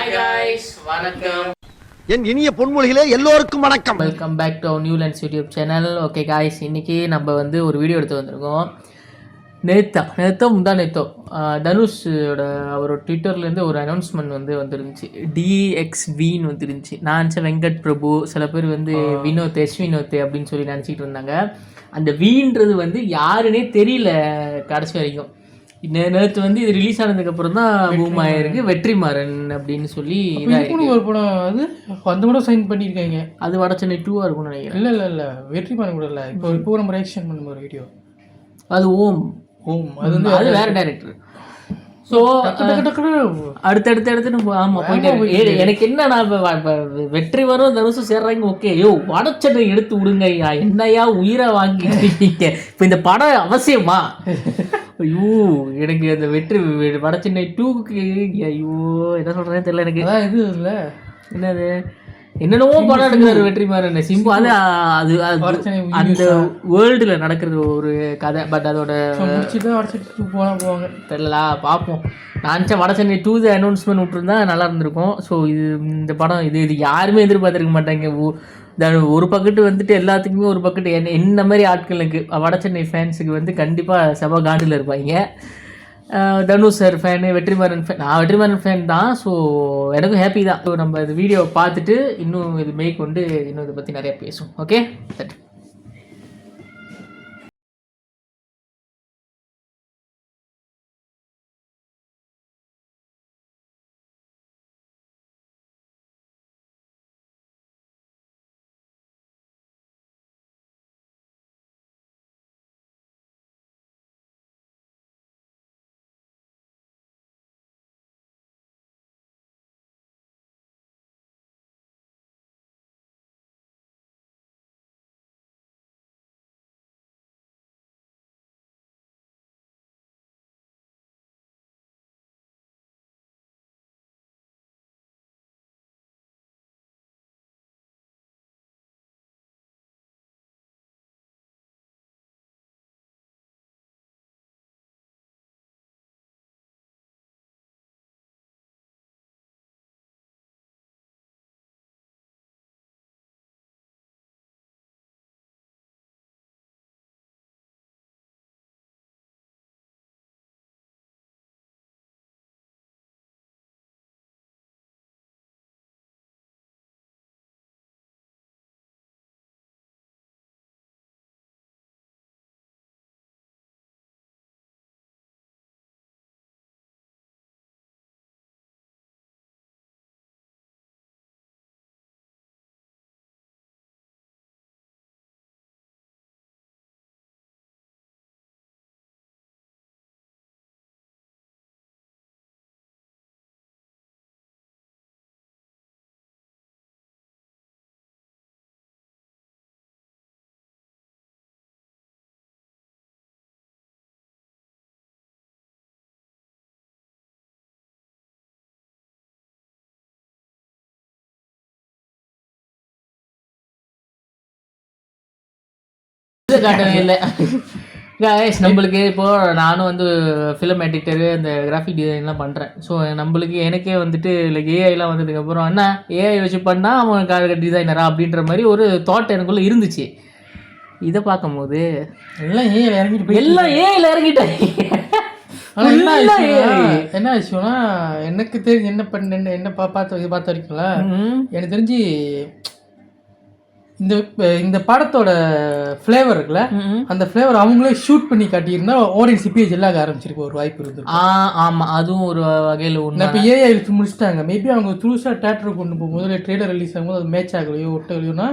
Hi guys வணக்கம். என் இனிய பொன்மொழிகளே எல்லோருக்கும் வணக்கம். Welcome back to new lens YouTube channel. Okay guys, இன்னைக்கு நம்ம வந்து ஒரு வீடியோ எடுத்து வந்திருக்கோம். நேத்தோ தனுஷோட அவரோட ட்விட்டர்லேருந்து ஒரு அனௌன்ஸ்மெண்ட் வந்துருந்துச்சு. DXVன்னு வந்துருந்துச்சு. நான் வெங்கட் பிரபு, சில பேர் வந்து வினோத் அப்படின்னு சொல்லி நினச்சிக்கிட்டு இருந்தாங்க. அந்த வீன்றது வந்து யாருன்னே தெரியல கடைசி வரைக்கும். நேற்று வந்து இது ரிலீஸ் ஆனதுக்கு அப்புறம் தான் பூம் ஆயிருக்கு. வெற்றிமாறன் அப்படின்னு சொல்லி ஒரு படம் அது அந்த கூட சைன் பண்ணியிருக்காங்க. அது வடச்சென்னை 2 இருக்கும்னு நினைக்கிறேன். இல்லை வெற்றிமாறன் கூட இல்லை. இப்போ நம்ம ரியாக்ஷன் பண்ணுற ஒரு வீடியோ அது ஓம் அது வந்து அது வேற டைரக்டர். ஸோ அடுத்தடுத்து ஆமாம் போயிட்டு எனக்கு என்ன நான் வெற்றி வரும் தனுஷும் சேர்றாங்க. ஓகே யோ வடச்சென்னை எடுத்து விடுங்க ஐயா, என்னையா உயிரை வாங்கிட்டீங்க. இப்போ இந்த படம் அவசியமா? ஐயோ எனக்கு அந்த வெற்றி வடச்சென்னை 2க்கு ஐயோ என்ன சொல்கிறேன்னு தெரியல எனக்கு. இது இல்லை என்னது என்னென்னவோ படம் எடுக்கிறாரு வெற்றிமாறன். சிம்பு அது அது அந்த வேர்ல்டில் நடக்கிறது ஒரு கதை. பட் அதோட போவாங்க தெரியல, பார்ப்போம். நான் வடச்சென்னை 2 அனௌன்ஸ்மெண்ட் விட்டுருந்தா நல்லா இருந்திருக்கும். ஸோ இந்த படம் இது யாருமே எதிர்பார்த்துருக்க மாட்டாங்க. ஒரு பக்கெட்டு வந்துட்டு எல்லாத்துக்குமே ஒரு பக்கெட்டு என்ன மாதிரி ஆட்களுக்கு வடச்சென்னை ஃபேன்ஸுக்கு வந்து கண்டிப்பாக செம காண்டில் இருப்பாங்க. Dhanush sir fan, Vetrimaaran fan. நான் வெற்றிமாறன் ஃபேன் தான். ஸோ எனக்கும் ஹாப்பி தான். ஸோ நம்ம இந்த வீடியோவை பார்த்துட்டு இன்னும் இது மேற்கொண்டு இன்னும் இதை பற்றி நிறையா பேசும். ஓகே சரி. காட்டவே இல்லை கைஸ். நம்மளுக்கு இப்போது நானும் வந்து ஃபிலிம் எடிட்டரு, அந்த கிராஃபிக் டிசைன்லாம் பண்ணுறேன். ஸோ நம்மளுக்கு எனக்கே வந்துட்டு லைக் ஏஐலாம் வந்ததுக்கப்புறம் அண்ணா ஏஐ வச்சு பண்ணால் அவன் டிசைனரா அப்படின்ற மாதிரி ஒரு தாட் எனக்குள்ளே இருந்துச்சு. இதை பார்க்கும்போது எல்லாம் ஏஐல இறங்கிட்டேன். என்ன விஷயம்னா எனக்கு தெரிஞ்சு என்ன பார்த்த வரைக்கும்ல எனக்கு தெரிஞ்சு இந்த படத்தோட ஃப்ளேவர் இருக்குல்ல, அந்த ஃப்ளேவர் அவங்களே ஷூட் பண்ணி காட்டியிருந்தா ஆடியன்ஸ் இப்பயே ஜெல்லாக ஆரம்பிச்சிருக்கு ஒரு வாய்ப்பு இருந்தது. ஆமாம், அதுவும் ஒரு வகையில் ஒன்று. இப்போ ஏஐ முடிச்சிட்டாங்க. மேபி அவங்க த்ரூஸாக தேட்டருக்கு கொண்டு போகும்போது ட்ரெய்லர் ரிலீஸ் ஆகும்போது அது மேட்ச் ஆகலையோ ஒட்டலையோன்னா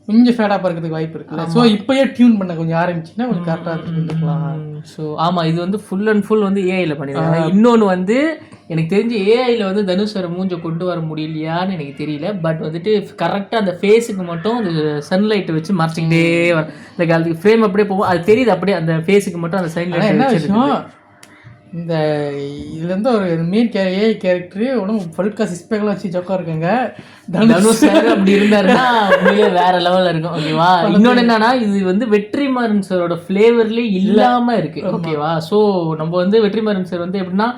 கொஞ்சம் ஃபேடாக இருக்கிறதுக்கு வாய்ப்பு இருக்குல்ல. ஸோ இப்போயே டியூன் பண்ண கொஞ்சம் ஆரம்பிச்சுன்னா கொஞ்சம் கரெக்டாக இருந்துக்கலாம். ஸோ ஆமாம், இது வந்து ஃபுல் அண்ட் ஃபுல் வந்து ஏஐயில் பண்ணிடுறாங்க. இன்னொன்று வந்து எனக்கு தெரிஞ்சு ஏஐயில் வந்து தனுஷ் வர மூஞ்சை கொண்டு வர முடியலையான்னு எனக்கு தெரியல. பட் வந்துட்டு கரெக்டாக அந்த ஃபேஸுக்கு மட்டும் அந்த சன்லைட்டை வச்சு மறைச்சிக்கிட்டே வர இந்த காலத்துக்கு ஃப்ரேம் அப்படியே போகும். அது தெரியுது அப்படியே அந்த ஃபேஸுக்கு மட்டும் அந்த சன்லைட். என்ன விஷயம், இந்த இதுலேருந்து ஒரு மெயின் ஏஐ கேரக்டரு உடம்பு ஃபல்கா சிஸ்பேக்கெல்லாம் வச்சு ஜோக்கா இருக்காங்க. தனுஷ் அப்படி இருந்தாருன்னா உண்மையிலே வேற லெவலில் இருக்கும். ஓகேவா? இன்னொன்று என்னன்னா, இது வந்து வெற்றிமாறன் சாரோட ஃப்ளேவர்லேயே இல்லாமல் இருக்கு. ஓகேவா? ஸோ நம்ம வந்து வெற்றிமாறன் சார் வந்து எப்படின்னா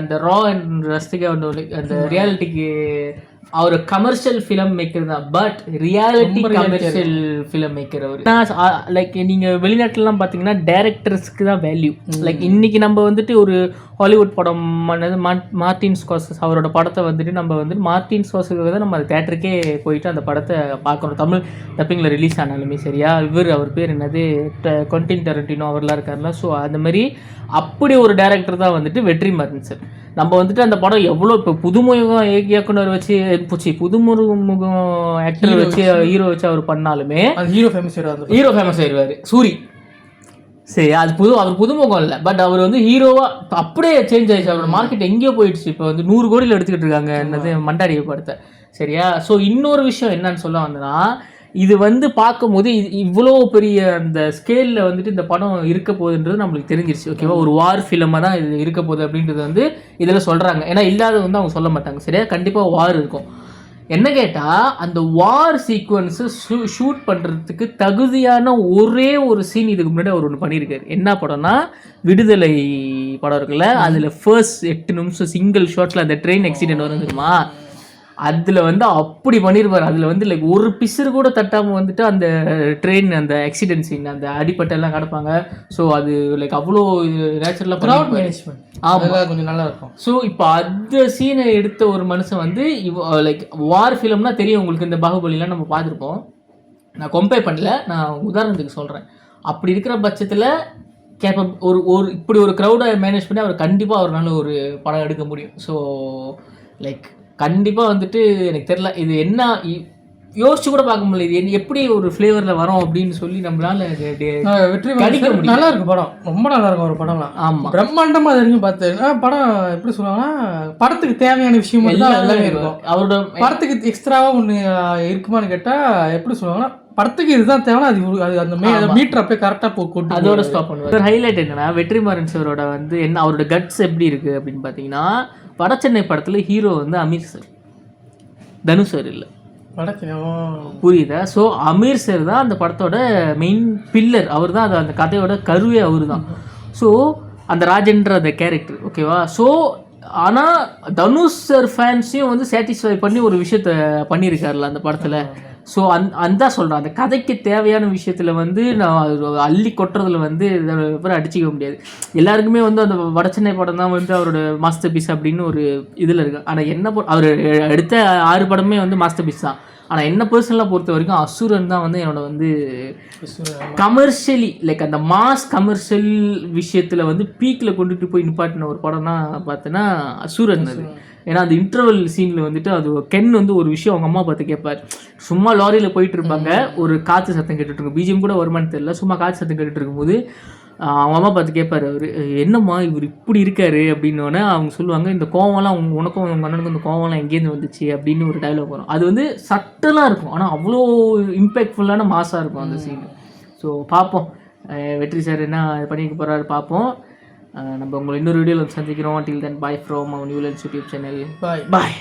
அந்த ரா அண்ட் ரஸ்டிக்காக வந்து அந்த ரியாலிட்டிக்கு அவர் கமர்ஷியல் ஃபிலிம் மேக்கர் தான், but reality commercial film maker அவர். லைக் நீங்கள் வெளிநாட்டிலலாம் பார்த்தீங்கன்னா டேரக்டர்ஸ்க்கு தான் வேல்யூ. லைக் இன்னைக்கு நம்ம வந்துட்டு ஒரு ஹாலிவுட் படம் பண்ணது மார்ட்டின் ஸ்கார்செஸே அவரோட படத்தை வந்துட்டு நம்ம வந்துட்டு மார்ட்டின் ஸ்கார்செஸே தான் நம்ம தேட்டருக்கே போயிட்டு அந்த படத்தை பார்க்கணும். தமிழ் டப்பிங்கில் ரிலீஸ் ஆனாலுமே சரியா. அவர் பேர் என்னது குவென்டின் டரண்டினோ அவர்லாம் இருக்காருல்ல. ஸோ அந்த மாதிரி அப்படி ஒரு டேரக்டர் தான் வந்துட்டு வெற்றிமாறன் சார். நம்ம வந்துட்டு அந்த படம் எவ்வளோ இப்போ புதுமுகம் இயக்குனர் வச்சு புதுமுகம் ஆக்டர் வச்சு ஹீரோ வச்சு அவர் பண்ணாலுமே ஹீரோ ஃபேமஸ் ஆயிடுவார் சூரி. சரி, அது அவர் புதுமுகம் இல்லை, பட் அவர் வந்து ஹீரோவாக அப்படியே சேஞ்ச் ஆயிடுச்சு. அவரோட மார்க்கெட் எங்கேயோ போயிடுச்சு. இப்போ வந்து 100 கோடியில் எடுத்துக்கிட்டு இருக்காங்க என்னது மண்டாடியை படத்தை சரியா. ஸோ இன்னொரு விஷயம் என்னன்னு சொல்ல வந்தேன்னா, இது வந்து பார்க்கும்போது இவ்வளோ பெரிய அந்த ஸ்கேலில் வந்துட்டு இந்த படம் இருக்க போகுதுன்றது நம்மளுக்கு தெரிஞ்சிருச்சு. ஓகேவா, ஒரு வார் ஃபிலிமாக தான் இது இருக்க போகுது அப்படின்றது வந்து இதில் சொல்கிறாங்க. ஏன்னா இல்லாத வந்து அவங்க சொல்ல மாட்டாங்க சரியா. கண்டிப்பாக வார் இருக்கும். என்ன கேட்டால் அந்த வார் சீக்வன்ஸு ஷூட் பண்ணுறதுக்கு தகுதியான ஒரே ஒரு சீன் இதுக்கு முன்னாடி அவர் ஒன்று பண்ணியிருக்காரு. என்ன படம்னா விடுதலை படம் இருக்குல்ல, அதில் ஃபர்ஸ்ட் 8 நிமிஷம் சிங்கிள் ஷாட்டில் அந்த ட்ரெயின் ஆக்சிடென்ட் வரும் தெரியுமா, அதில் வந்து அப்படி பண்ணியிருப்பார். அதில் வந்து லைக் ஒரு பிசுறு கூட தட்டாமல் வந்துட்டு அந்த ட்ரெயின் அந்த ஆக்சிடென்ட் சீன் அந்த அடிப்பட்டெல்லாம் கிடப்பாங்க. ஸோ அது லைக் அவ்வளோ நேச்சுரலாக க்ரௌட் மேனேஜ்மெண்ட் ஆமாம் கொஞ்சம் நல்லா இருக்கும். ஸோ இப்போ அந்த சீனை எடுத்த ஒரு மனுஷன் வந்து லைக் வார் ஃபிலிம்னா தெரியும் உங்களுக்கு, இந்த பாகுபலிலாம் நம்ம பார்த்துருப்போம். நான் கம்பேர் பண்ணல, நான் உதாரணத்துக்கு சொல்கிறேன். அப்படி இருக்கிற பட்சத்தில் ஒரு இப்படி ஒரு க்ரௌடை மேனேஜ் பண்ணி அவர் கண்டிப்பாக அவரால் ஒரு படம் எடுக்க முடியும். ஸோ லைக் கண்டிப்பாக வந்துட்டு எனக்கு தெரில இது என்ன யோசிச்சு கூட பார்க்க முடியல, இது எப்படி ஒரு ஃப்ளேவரில் வரும் அப்படின்னு சொல்லி நம்மளால வெற்றி கடிக்க முடியும். நல்லா இருக்கும் படம், ரொம்ப நல்லா இருக்கும் ஒரு படம்லாம். ஆமாம், பிரம்மாண்டமாக அது வரைக்கும் பார்த்தேன்னா படம் எப்படி சொல்லுவாங்கன்னா படத்துக்கு தேவையான விஷயம் எல்லாமே இருக்கும். அவரோட படத்துக்கு எக்ஸ்ட்ராவாக ஒன்று இருக்குமான்னு கேட்டால் எப்படி சொல்லுவாங்கன்னா படத்துக்கு இதுதான் தேவை, அது அந்த மீட்டர் அப்படியே கரெக்டாக கொண்டு அதோட ஸ்டாப் பண்ணுவார். ஹைலைட் என்னன்னா வெற்றிமாறன் சாரோட வந்து என்ன அவரோட கட்ஸ் எப்படி இருக்குது அப்படின்னு பார்த்தீங்கன்னா, வடசென்னை படத்தில் ஹீரோ வந்து அமீர் சார், தனுஷ் சார் இல்லை. புரியுதா? ஸோ அமீர் சார் தான் அந்த படத்தோட மெயின் பில்லர். அவர் தான் அந்த கதையோட கருவே அவர் தான். ஸோ அந்த ராஜேந்திர அந்த கேரக்டர் ஓகேவா. ஸோ ஆனால் தனுஷ் சார் ஃபேன்ஸையும் வந்து சாட்டிஸ்ஃபை பண்ணி ஒரு விஷயத்த பண்ணியிருக்காருல அந்த படத்தில். ஸோ அந்த சொல்கிறேன், அந்த கதைக்கு தேவையான விஷயத்தில் வந்து நான் அள்ளி கொட்டுறதுல வந்து பேர் அடிச்சிக்க முடியாது. எல்லாருக்குமே வந்து அந்த வடசென்னை படம் தான் வந்து அவரோட மாஸ்டர் பீஸ் அப்படின்னு ஒரு இதில் இருக்கு. ஆனால் என்ன அவர் எடுத்த 6 படமே வந்து மாஸ்டர் பீஸ் தான். ஆனால் என்ன பர்சனலாக பொறுத்த வரைக்கும் அசுரன் தான் வந்து என்னோட வந்து கமர்ஷியலி லைக் அந்த மாஸ் கமர்ஷியல் விஷயத்தில் வந்து பீக்கில் கொண்டுட்டு போய் நிப்பாட்டின ஒரு படம்னா பார்த்தோன்னா அசுரன் அது. ஏன்னா அந்த இன்டர்வல் சீனில் வந்துட்டு அது கென் வந்து ஒரு விஷயம் அவங்க அம்மா பார்த்து கேட்பார். சும்மா லாரியில் போயிட்டு இருப்பாங்க, ஒரு காற்று சத்தம் கேட்டுட்டு இருக்கும், பிஜிஎம் கூட வருமானு தெரியல, சும்மா காற்று சத்தம் கேட்டுட்டு இருக்கும்போது அவங்க அம்மா பார்த்து கேட்பார் அவர், என்னம்மா இவர் இப்படி இருக்காரு அப்படின்னோடனே அவங்க சொல்லுவாங்க, இந்த கோவம்லாம் உனக்கும் உங்கள் அண்ணனுக்கும் இந்த கோவம்லாம் எங்கேருந்து வந்துச்சு அப்படின்னு ஒரு டைலாக் வரும். அது வந்து சட்டலாக இருக்கும், ஆனால் அவ்வளோ இம்பேக்ட்ஃபுல்லான மாஸாக இருக்கும் அந்த சீன். ஸோ பார்ப்போம் வெற்றி சார் என்ன பண்ணிக்க போகிறாரு பார்ப்போம். நம்ம உங்களை இன்னொரு வீடியோவில் சந்திக்கிறோம். Till then bye from our newlens YouTube channel. Bye.